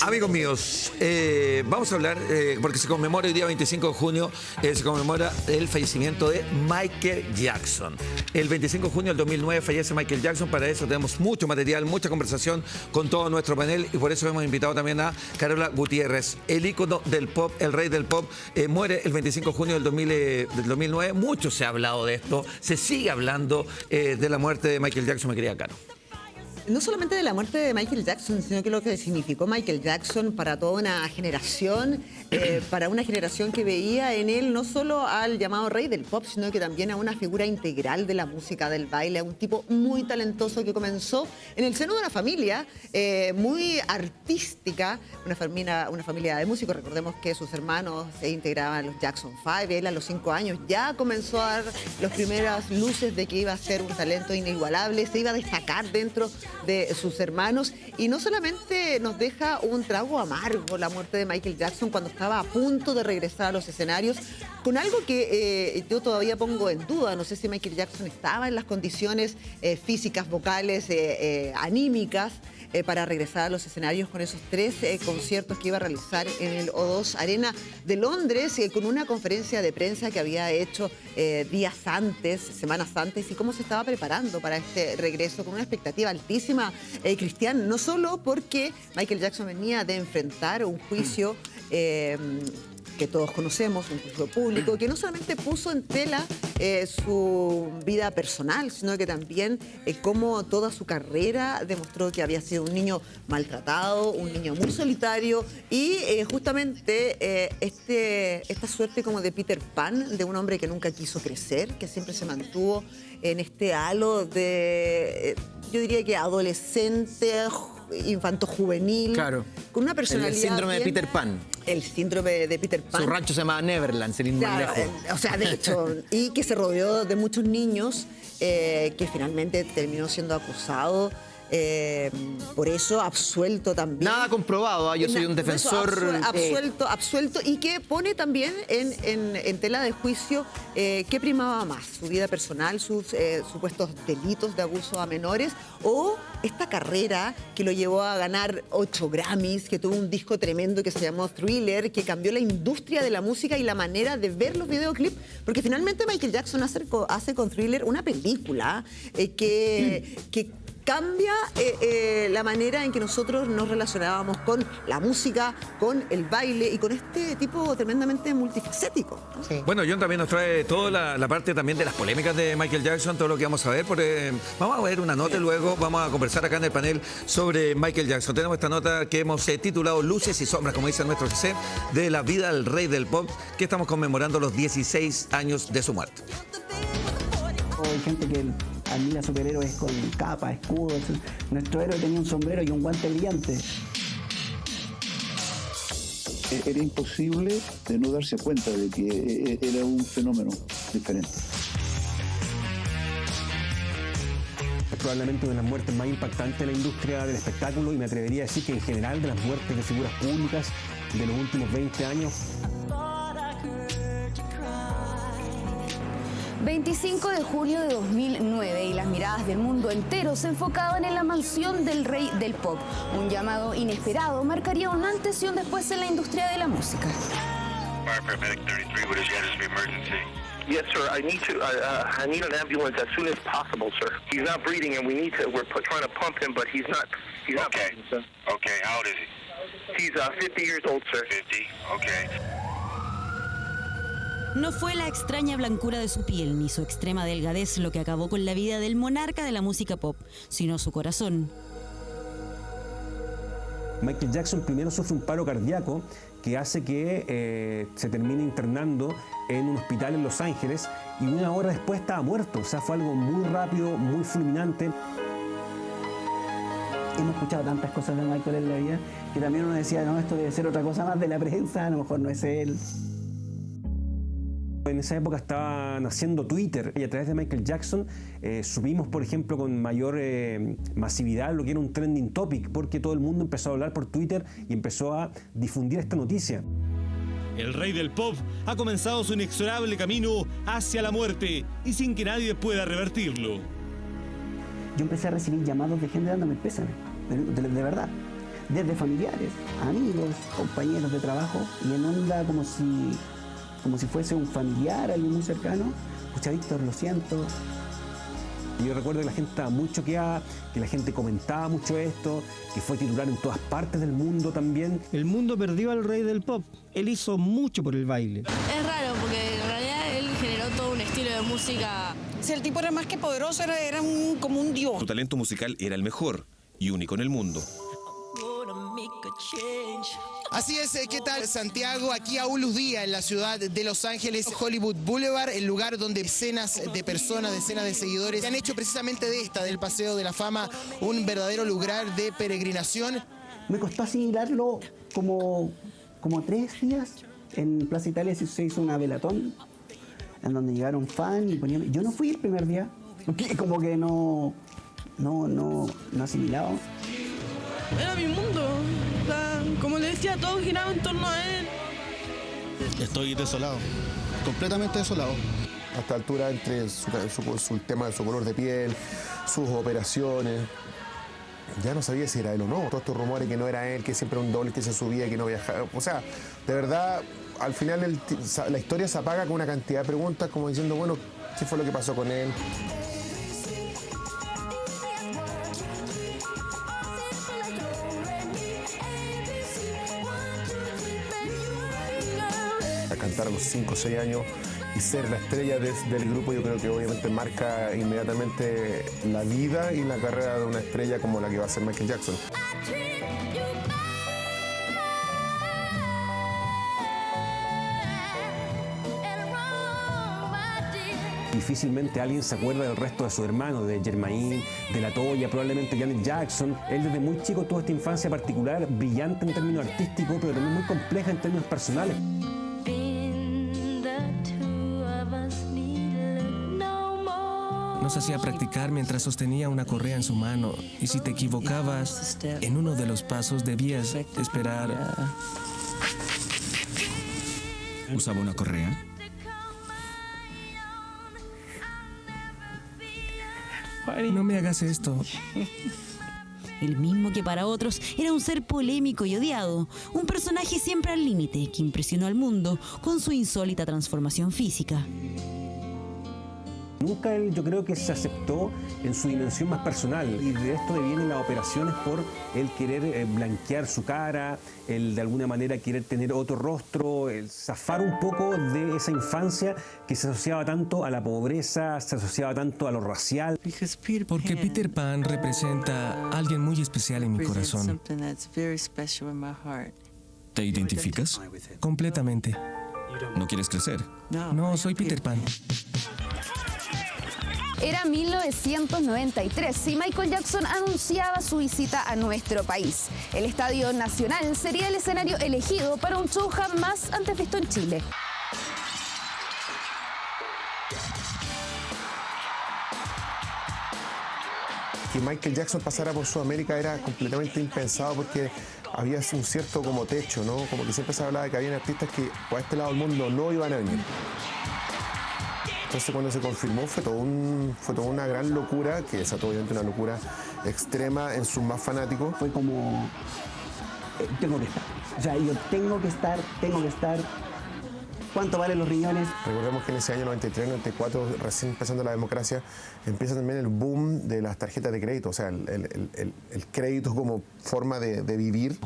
Amigos míos, vamos a hablar, porque se conmemora el día 25 de junio, se conmemora el fallecimiento de Michael Jackson. El 25 de junio del 2009 fallece Michael Jackson. Para eso tenemos mucho material, mucha conversación con todo nuestro panel, y por eso hemos invitado también a Carola Gutiérrez, el ícono del pop, el rey del pop. Muere el 25 de junio del 2009. Mucho se ha hablado de esto, se sigue hablando de la muerte de Michael Jackson, mi querida Caro. No solamente de la muerte de Michael Jackson, sino que lo que significó Michael Jackson para toda una generación, para una generación que veía en él no solo al llamado rey del pop, sino que también a una figura integral de la música, del baile, a un tipo muy talentoso que comenzó en el seno de una familia muy artística, una familia de músicos. Recordemos que sus hermanos se integraban a los Jackson 5, él a los 5 años ya comenzó a dar las primeras luces de que iba a ser un talento inigualable, se iba a destacar dentro de sus hermanos, y no solamente nos deja un trago amargo la muerte de Michael Jackson cuando estaba a punto de regresar a los escenarios, con algo que yo todavía pongo en duda. No sé si Michael Jackson estaba en las condiciones físicas, vocales, anímicas para regresar a los escenarios con esos 3 conciertos que iba a realizar en el O2 Arena de Londres, con una conferencia de prensa que había hecho días antes, semanas antes, y cómo se estaba preparando para este regreso con una expectativa altísima, Cristian, no solo porque Michael Jackson venía de enfrentar un juicio que todos conocemos, un juicio público, que no solamente puso en tela su vida personal, sino que también cómo toda su carrera demostró que había sido un niño maltratado, un niño muy solitario, y justamente esta suerte como de Peter Pan, de un hombre que nunca quiso crecer, que siempre se mantuvo en este halo de, yo diría que adolescente, infanto-juvenil, claro, con una personalidad. El síndrome de bien, Peter Pan. El síndrome de Peter Pan. Su rancho se llamaba Neverland, sin ir más Claro, lejos. o sea, de hecho, y que se rodeó de muchos niños, que finalmente terminó siendo acusado. Por eso absuelto también. Nada comprobado, yo soy un defensor. Absuelto, y que pone también en tela de juicio qué primaba más, su vida personal, sus supuestos delitos de abuso a menores, o esta carrera que lo llevó a ganar 8 Grammys, que tuvo un disco tremendo que se llamó Thriller, que cambió la industria de la música y la manera de ver los videoclips, porque finalmente Michael Jackson hace con Thriller una película que cambia la manera en que nosotros nos relacionábamos con la música, con el baile y con este tipo tremendamente multifacético, ¿no? Sí. Bueno, John también nos trae toda la parte también de las polémicas de Michael Jackson, todo lo que vamos a ver. Vamos a ver una nota y luego vamos a conversar acá en el panel sobre Michael Jackson. Tenemos esta nota que hemos titulado Luces y Sombras, como dice nuestro GC, de la vida del rey del pop, que estamos conmemorando los 16 años de su muerte. Hay gente que admira superhéroes con capa, escudo. Nuestro héroe tenía un sombrero y un guante brillante. Era imposible de no darse cuenta de que era un fenómeno diferente. Es probablemente una de las muertes más impactantes de la industria del espectáculo, y me atrevería a decir que en general de las muertes de figuras públicas de los últimos 20 años. 25 de julio de 2009, y las miradas del mundo entero se enfocaban en la mansión del rey del pop. Un llamado inesperado marcaría un antes y un después en la industria de la música. Yes, sir. I need an ambulance as soon as possible, sir. He's not breathing, and we're trying to pump him, but he's not breathing, sir. Okay. How old is he? He's 50 years old, sir. 50. Okay. No fue la extraña blancura de su piel ni su extrema delgadez lo que acabó con la vida del monarca de la música pop, sino su corazón. Michael Jackson primero sufre un paro cardíaco que hace que se termine internando en un hospital en Los Ángeles, y una hora después estaba muerto. O sea, fue algo muy rápido, muy fulminante. Hemos escuchado tantas cosas de Michael en la vida que también uno decía, no, esto debe ser otra cosa más de la prensa, a lo mejor no es él. En esa época estaba naciendo Twitter, y a través de Michael Jackson subimos, por ejemplo, con mayor masividad lo que era un trending topic, porque todo el mundo empezó a hablar por Twitter y empezó a difundir esta noticia. El rey del pop ha comenzado su inexorable camino hacia la muerte, y sin que nadie pueda revertirlo. Yo empecé a recibir llamados de gente dándome el pésame, de verdad. desde familiares, amigos, compañeros de trabajo, y en onda como si fuese un familiar, alguien muy cercano. Pucha, Víctor, lo siento. Yo recuerdo que la gente estaba muy choqueada, que la gente comentaba mucho esto, que fue titular en todas partes del mundo también. El mundo perdió al rey del pop. Él hizo mucho por el baile. Es raro porque en realidad él generó todo un estilo de música. Si el tipo era más que poderoso, era como un dios. Su talento musical era el mejor y único en el mundo. Así es, ¿qué tal Santiago? Aquí a un luz día en la ciudad de Los Ángeles, Hollywood Boulevard, el lugar donde decenas de personas, decenas de seguidores han hecho precisamente del Paseo de la Fama, un verdadero lugar de peregrinación. Me costó asimilarlo como 3 días. En Plaza Italia se hizo una velatón en donde llegaron fans y ponían... Yo no fui el primer día, porque como que no asimilaba. Era mi mundo. O sea, como le decía, todo giraba en torno a él. Estoy desolado, completamente desolado. A esta altura, entre su tema de su color de piel, sus operaciones, ya no sabía si era él o no. Todos estos rumores que no era él, que siempre era un doble que se subía, que no viajaba. O sea, de verdad, al final la historia se apaga con una cantidad de preguntas, como diciendo, bueno, ¿qué fue lo que pasó con él? A cantar a los 5 o 6 años y ser la estrella del grupo, yo creo que obviamente marca inmediatamente la vida y la carrera de una estrella como la que va a ser Michael Jackson. Difícilmente alguien se acuerda del resto de sus hermanos, de Jermaine, de La Toya, probablemente Janet Jackson. Él desde muy chico tuvo esta infancia particular, brillante en términos artísticos, pero también muy compleja en términos personales. Nos hacía practicar mientras sostenía una correa en su mano, y si te equivocabas en uno de los pasos debías esperar. ¿Usaba una correa? No me hagas esto. El mismo que para otros era un ser polémico y odiado, un personaje siempre al límite que impresionó al mundo con su insólita transformación física. Nunca él, yo creo que se aceptó en su dimensión más personal, y de esto devienen las operaciones por el querer blanquear su cara, el de alguna manera querer tener otro rostro, el zafar un poco de esa infancia que se asociaba tanto a la pobreza, se asociaba tanto a lo racial. Porque Peter Pan representa a alguien muy especial en mi corazón. ¿Te identificas? Completamente. ¿No quieres crecer? No, soy Peter Pan. Era 1993 y Michael Jackson anunciaba su visita a nuestro país. El Estadio Nacional sería el escenario elegido para un show jamás antes visto en Chile. Que Michael Jackson pasara por Sudamérica era completamente impensado porque había un cierto como techo, ¿no? Como que siempre se hablaba de que había artistas que por este lado del mundo no iban a venir. Entonces cuando se confirmó fue toda una gran locura, que desató obviamente una locura extrema en sus más fanáticos. Fue como, tengo que estar. O sea, yo tengo que estar. ¿Cuánto valen los riñones? Recordemos que en ese año 93, 94, recién empezando la democracia, empieza también el boom de las tarjetas de crédito, o sea, el crédito como forma de vivir.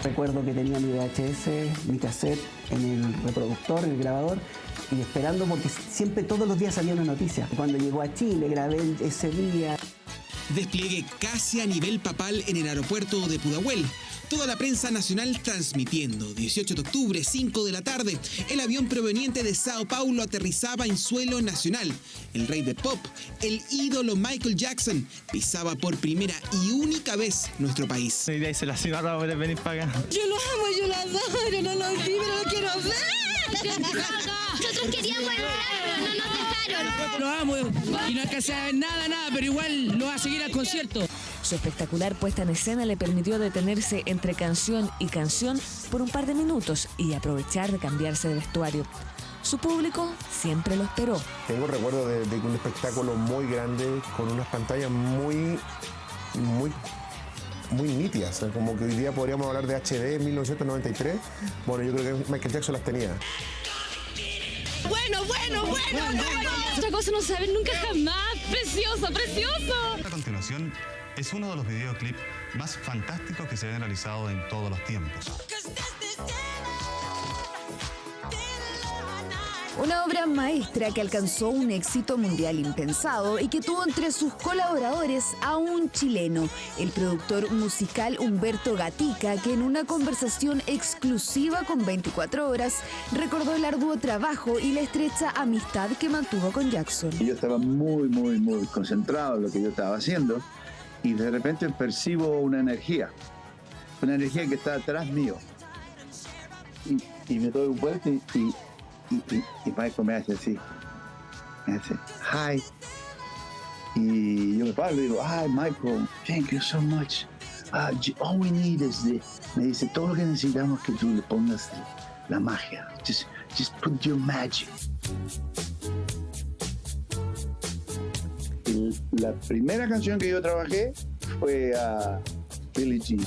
Recuerdo que tenía mi VHS, mi cassette en el reproductor, en el grabador, y esperando porque siempre todos los días salía una noticia. Cuando llegó a Chile, grabé ese día. Despliegue casi a nivel papal en el aeropuerto de Pudahuel. Toda la prensa nacional transmitiendo. 18 de octubre, 5 de la tarde, el avión proveniente de Sao Paulo aterrizaba en suelo nacional. El rey de pop, el ídolo Michael Jackson, pisaba por primera y única vez nuestro país. Hoy día hice la cima para poder venir para acá. Yo lo amo, yo lo adoro, no lo vi, pero lo quiero ver. Nosotros queríamos entrar, no nos dejaron. Lo amo y no alcancé a ver nada, pero igual lo va a seguir al concierto. Su espectacular puesta en escena le permitió detenerse entre canción y canción por un par de minutos y aprovechar de cambiarse de vestuario. Su público siempre lo esperó. Tengo recuerdo de un espectáculo muy grande, con unas pantallas muy muy nítidas, como que hoy día podríamos hablar de HD en 1993. Bueno, yo creo que Michael Jackson las tenía. Bueno. Otra cosa no saben nunca jamás. Precioso. A continuación, es uno de los videoclips más fantásticos que se han realizado en todos los tiempos. Una obra maestra que alcanzó un éxito mundial impensado y que tuvo entre sus colaboradores a un chileno, el productor musical Humberto Gatica, que en una conversación exclusiva con 24 Horas recordó el arduo trabajo y la estrecha amistad que mantuvo con Jackson. Yo estaba muy concentrado en lo que yo estaba haciendo y de repente percibo una energía que está atrás mío. Y me doy vuelta y Michael me hace así, hi. Y yo me paro y digo, hi Michael, thank you so much. All we need is me dice, todo lo que necesitamos es que tú le pongas la magia. Just put your magic. Y la primera canción que yo trabajé fue a Billie Jean.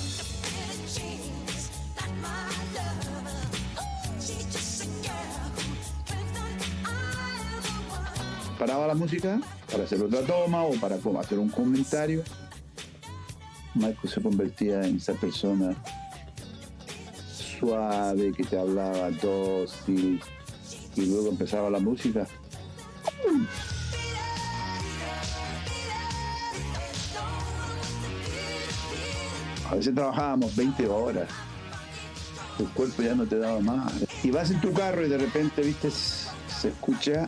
Paraba la música para hacer otra toma o para hacer un comentario. Michael se convertía en esa persona suave que te hablaba dócil y luego empezaba la música. A veces trabajábamos 20 horas. Tu cuerpo ya no te daba más. Y vas en tu carro y de repente, viste, se escucha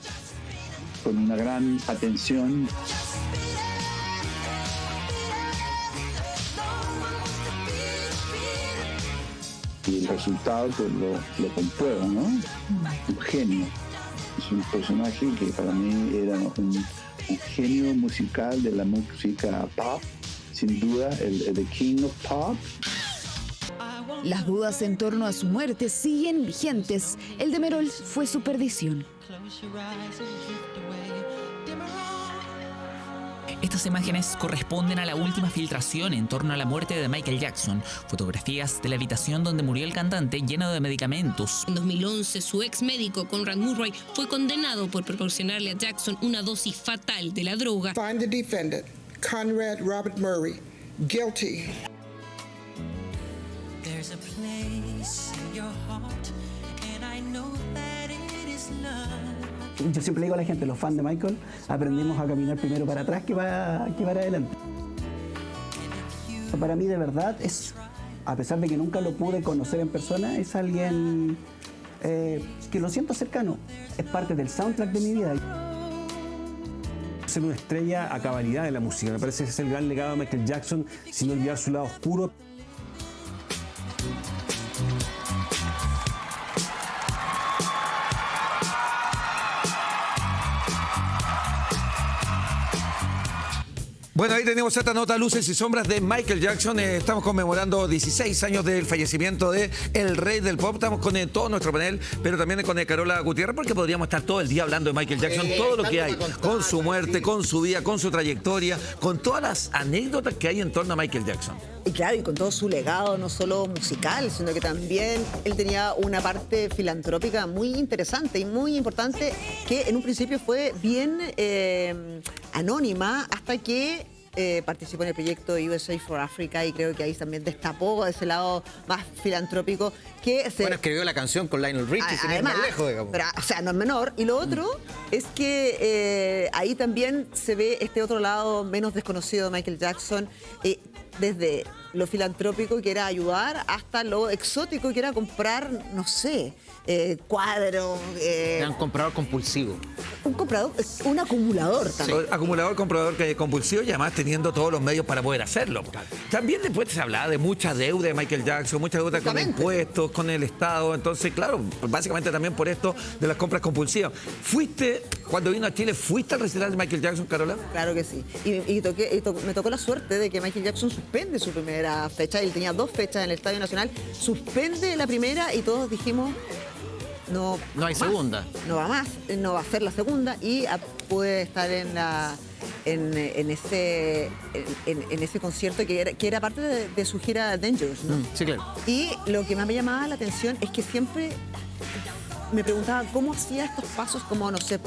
con una gran atención. Y el resultado pues lo comprueba, ¿no? Un genio. Es un personaje que para mí era un genio musical de la música pop, sin duda, the king of pop. Las dudas en torno a su muerte siguen vigentes. El de Merol fue su perdición. Estas imágenes corresponden a la última filtración en torno a la muerte de Michael Jackson. Fotografías de la habitación donde murió el cantante lleno de medicamentos. En 2011, su ex médico Conrad Murray fue condenado por proporcionarle a Jackson una dosis fatal de la droga. Find the defendant, Conrad Robert Murray, guilty. There's a place in your heart, and I know that it is love. Yo siempre le digo a la gente, los fans de Michael, aprendimos a caminar primero para atrás que para adelante. Para mí de verdad es, a pesar de que nunca lo pude conocer en persona, es alguien que lo siento cercano, es parte del soundtrack de mi vida. Ser una estrella a cabalidad de la música, me parece que ese es el gran legado de Michael Jackson, sin olvidar su lado oscuro. Bueno, ahí tenemos esta nota, luces y sombras de Michael Jackson. Estamos conmemorando 16 años del fallecimiento de el rey del pop. Estamos con todo nuestro panel, pero también con Carola Gutiérrez, porque podríamos estar todo el día hablando de Michael Jackson, todo lo que hay, con su muerte, con su vida, con su trayectoria, con todas las anécdotas que hay en torno a Michael Jackson. Y claro, y con todo su legado, no solo musical, sino que también él tenía una parte filantrópica muy interesante y muy importante, que en un principio fue bien anónima, hasta que participó en el proyecto USA for Africa, y creo que ahí también destapó ese lado más filantrópico. Bueno, escribió la canción con Lionel Richie, sin ir más lejos, digamos. Pero, o sea, no es menor. Y lo otro es que ahí también se ve este otro lado menos desconocido de Michael Jackson, desde lo filantrópico, que era ayudar, hasta lo exótico, que era comprar, no sé, cuadros. Era un comprador compulsivo. Un acumulador también. Sí. Acumulador, comprador compulsivo, y además teniendo todos los medios para poder hacerlo. Claro. También después se hablaba de mucha deuda de Michael Jackson, mucha deuda con impuestos, con el Estado. Entonces, claro, básicamente también por esto de las compras compulsivas. Cuando vino a Chile, ¿fuiste al recital de Michael Jackson, Carola? Claro que sí. Y me tocó la suerte de que Michael Jackson suspende su primera fecha. Él tenía 2 fechas en el Estadio Nacional. Suspende la primera y todos dijimos... No hay segunda. No va más, no va a ser la segunda, y puede estar en en ese concierto que era parte de su gira Dangerous, ¿no? Sí, claro. Y lo que más me llamaba la atención es que siempre me preguntaba cómo hacía estos pasos, como, no sé,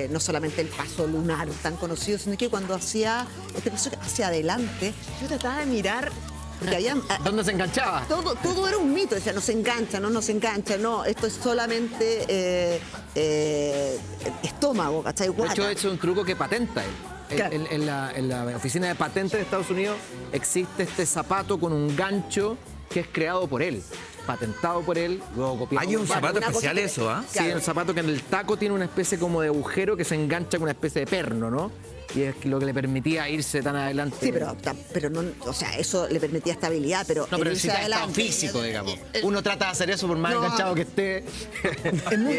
no solamente el paso lunar tan conocido, sino que cuando hacía este paso hacia adelante, yo trataba de mirar. Porque había, ¿dónde se enganchaba? Todo era un mito. Decía, no se engancha, no, esto es solamente estómago, ¿cachai? De hecho, es un truco que patenta él. Claro. En la oficina de patentes de Estados Unidos existe este zapato con un gancho que es creado por él, patentado por él, luego copiado. Hay un zapato especial eso, ¿ah? Sí, el zapato que en el taco tiene una especie como de agujero que se engancha con una especie de perno, ¿no? Y es lo que le permitía irse tan adelante. Sí, pero no, o sea, eso le permitía estabilidad, pero no, pero irse necesita estado adelante, físico, digamos. Uno trata de hacer eso por más enganchado que esté. Es muy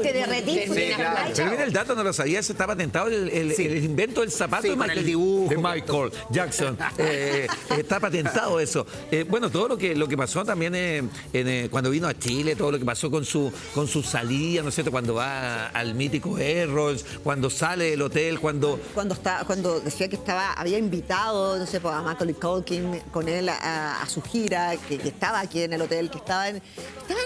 te derretís. Sí, claro. Pero mira, el dato no lo sabía, se está patentado el invento del zapato Sí, de el dibujo. de Michael Jackson. Está patentado eso. Bueno, todo lo que pasó también cuando vino a Chile, todo lo que pasó con su salida, ¿no es cierto? Cuando va al mítico Errols, cuando sale del hotel, cuando decía que había invitado, no sé, a Macaulay Culkin con él a su gira, que estaba aquí en el hotel, que estaba en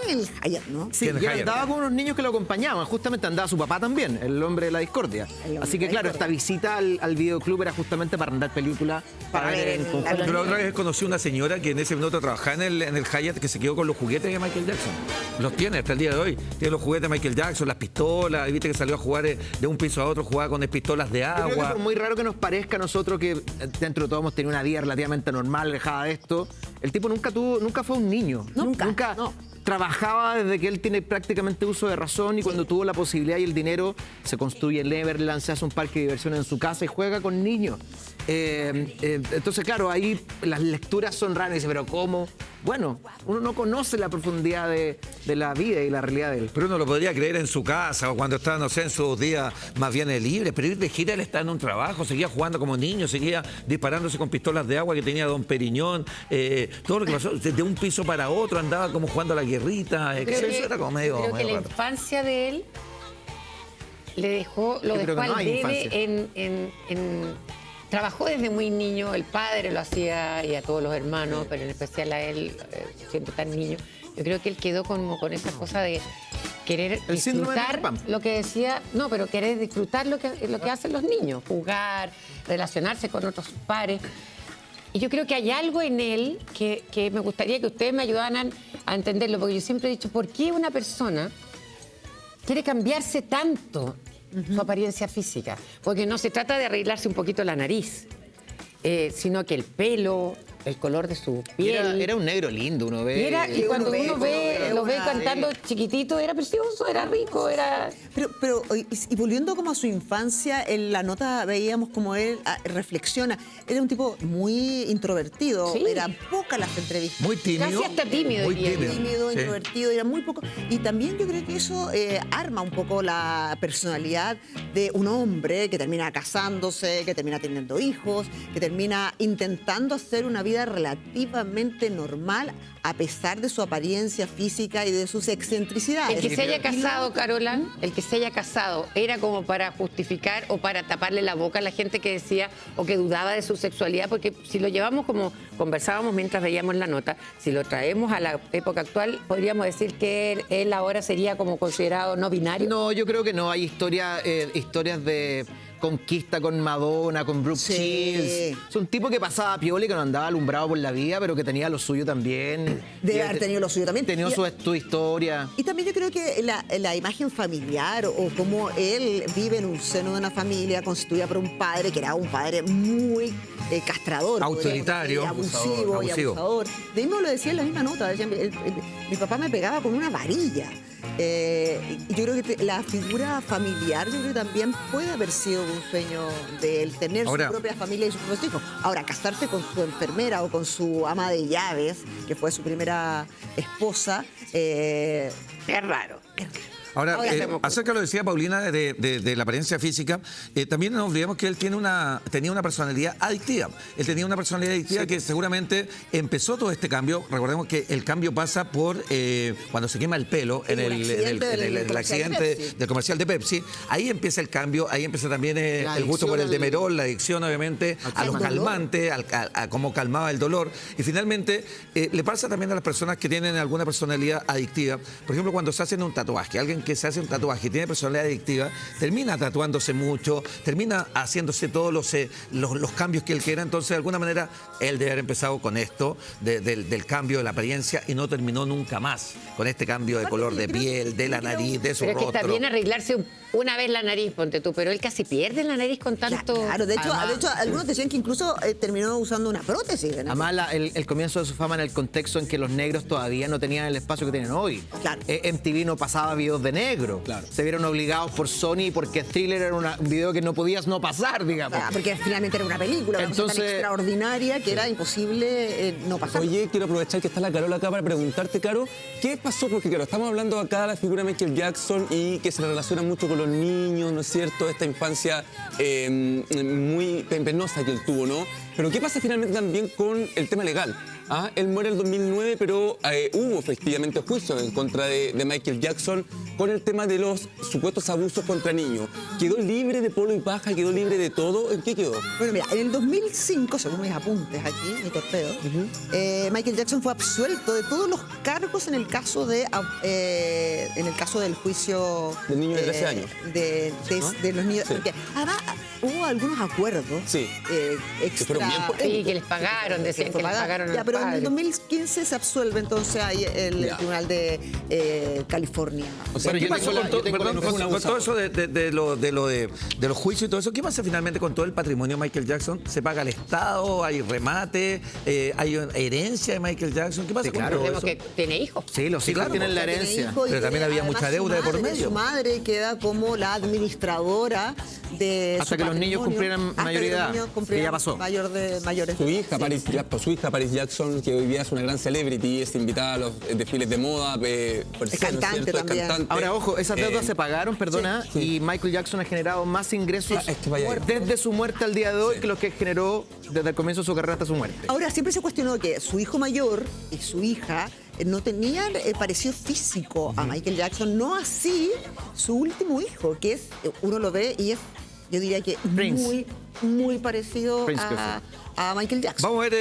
el Hyatt, ¿no? Sí, y andaba con unos niños que lo acompañaban. Justamente andaba su papá también, el hombre de la discordia. Así que claro, esta visita al videoclub era justamente para andar películas, para ver en conjunto. Yo la otra vez conocí una señora que en ese minuto trabajaba en el Hyatt, que se quedó con los juguetes de Michael Jackson. Los tiene hasta el día de hoy. Tiene los juguetes de Michael Jackson, las pistolas, y viste que salió a jugar de un piso a otro, jugaba con pistolas de agua. Yo creo que por muy raro que nos parezca a nosotros que dentro de todo hemos tenido una vida relativamente normal, alejada de esto, el tipo nunca fue un niño. Nunca trabajaba desde que él tiene prácticamente uso de razón y cuando tuvo la posibilidad y el dinero se construye el Neverland, se hace un parque de diversiones en su casa y juega con niños. Entonces, claro, ahí las lecturas son raras y dice, pero ¿cómo? Bueno, uno no conoce la profundidad de la vida y la realidad de él. Pero uno lo podría creer en su casa o cuando estaba, no sé, en sus días más bien libres, pero ir de gira él está en un trabajo, seguía jugando como niño, seguía disparándose con pistolas de agua que tenía Don Periñón, todo lo que pasó, de un piso para otro, andaba como jugando a la guerrita, eso era como medio creo que la raro. infancia de él lo dejó al bebé trabajó desde muy niño, el padre lo hacía y a todos los hermanos, pero en especial a él, siendo tan niño. Yo creo que él quedó como con esa cosa de querer disfrutar lo que decía, pero querer disfrutar lo que hacen los niños, jugar, relacionarse con otros pares. Y yo creo que hay algo en él que me gustaría que ustedes me ayudaran a entenderlo, porque yo siempre he dicho, ¿por qué una persona quiere cambiarse tanto su apariencia física? Porque no se trata de arreglarse un poquito la nariz, sino que el pelo, el color de su piel. Era un negro lindo, uno ve. Y cuando uno lo ve cantando chiquitito, era precioso, era rico, era... Pero y volviendo como a su infancia, en la nota veíamos como él reflexiona. Era un tipo muy introvertido, eran pocas las entrevistas. Muy tímido. Casi hasta tímido. Muy tímido, introvertido, era muy poco. Y también yo creo que eso arma un poco la personalidad de un hombre que termina casándose, que termina teniendo hijos, que termina intentando hacer una vida relativamente normal a pesar de su apariencia física y de sus excentricidades. El que se haya casado, Carola, el que se haya casado, era como para justificar o para taparle la boca a la gente que decía o que dudaba de su sexualidad, porque si lo llevamos como conversábamos mientras veíamos la nota, si lo traemos a la época actual, podríamos decir que él ahora sería como considerado no binario. No, yo creo que no. Hay historias de conquista con Madonna, con Brooke Shields. Es un tipo que pasaba piola y que no andaba alumbrado por la vida, pero que tenía lo suyo también. Debe haber tenido lo suyo también. Tenía su historia. Y también yo creo que la imagen familiar o cómo él vive en un seno de una familia constituida por un padre que era un padre muy castrador. Autoritario. Abusivo y abusador. De mismo lo decía en la misma nota. Decía, mi papá me pegaba con una varilla. Y yo creo que la figura familiar, yo creo que también puede haber sido un sueño de él, tener su propia familia y sus propios hijos. Ahora, casarse con su enfermera o con su ama de llaves, que fue su primera esposa, es raro. Ahora, acerca de lo que decía Paulina de la apariencia física, también no olvidemos que él tenía una personalidad adictiva. Él tenía una personalidad adictiva que seguramente empezó todo este cambio. Recordemos que el cambio pasa por cuando se quema el pelo en el accidente del comercial de Pepsi. Ahí empieza el cambio, ahí empieza también el gusto por el Demerol, la adicción obviamente a los calmantes, a cómo calmaba el dolor. Y finalmente le pasa también a las personas que tienen alguna personalidad adictiva. Por ejemplo, cuando se hacen un tatuaje, alguien que se hace un tatuaje y tiene personalidad adictiva, termina tatuándose mucho, termina haciéndose todos los cambios que él quiera. Entonces, de alguna manera, él debe haber empezado con esto, del cambio de la apariencia, y no terminó nunca más con este cambio de color de piel, de la nariz, de su rostro. Pero es que está bien arreglarse una vez la nariz, ponte tú, pero él casi pierde la nariz con tanto... Claro, de hecho, algunos decían que incluso terminó usando una prótesis. Además, el comienzo de su fama en el contexto en que los negros todavía no tenían el espacio que tienen hoy. Claro. MTV no pasaba videos de negro. Claro. Se vieron obligados por Sony porque Thriller era un video que no podías no pasar, digamos. Porque finalmente era una película, una cosa tan extraordinaria que era imposible no pasar. Oye, quiero aprovechar que está la Carola acá para preguntarte, Caro, ¿qué pasó? Porque claro, estamos hablando acá de la figura de Michael Jackson y que se relaciona mucho con los niños, ¿no es cierto? Esta infancia muy penosa que él tuvo, ¿no? Pero ¿qué pasa finalmente también con el tema legal? Él muere en el 2009, pero hubo efectivamente juicios en contra de Michael Jackson con el tema de los supuestos abusos contra niños. ¿Quedó libre de polvo y paja? ¿Quedó libre de todo? ¿En qué quedó? Bueno, mira, en el 2005, según mis apuntes aquí, mi torpedo, Michael Jackson fue absuelto de todos los cargos en el caso del juicio... Del niño de 13 años. De los niños. Porque además hubo algunos acuerdos extra... Sí, que les pagaron, decían que les pagaron. Ya, pero en el 2015 se absuelve entonces ahí el Tribunal de California. O sea, ¿qué pasó con todo eso de los juicios y todo eso? ¿Qué pasa finalmente con todo el patrimonio de Michael Jackson? ¿Se paga al Estado? ¿Hay remate? ¿Hay herencia de Michael Jackson? ¿Qué pasa con todo eso? Que tiene hijos. Sí, los hijos tienen la herencia. Pero también había mucha deuda de por medio. Su madre queda como la administradora de hasta que los niños cumplieran mayoría, que ya pasó. Mayores. Su hija, Paris Jackson, que hoy día es una gran celebrity, es invitada a los desfiles de moda, es cantante también. Ahora, ojo, esas deudas se pagaron, perdona, y Michael Jackson ha generado más ingresos desde su muerte al día de hoy que los que generó desde el comienzo de su carrera hasta su muerte. Ahora, siempre se cuestionó que su hijo mayor y su hija no tenían parecido físico a Michael Jackson, no así su último hijo, que es, uno lo ve y es, yo diría que muy parecido a Michael Jackson. Vamos a ver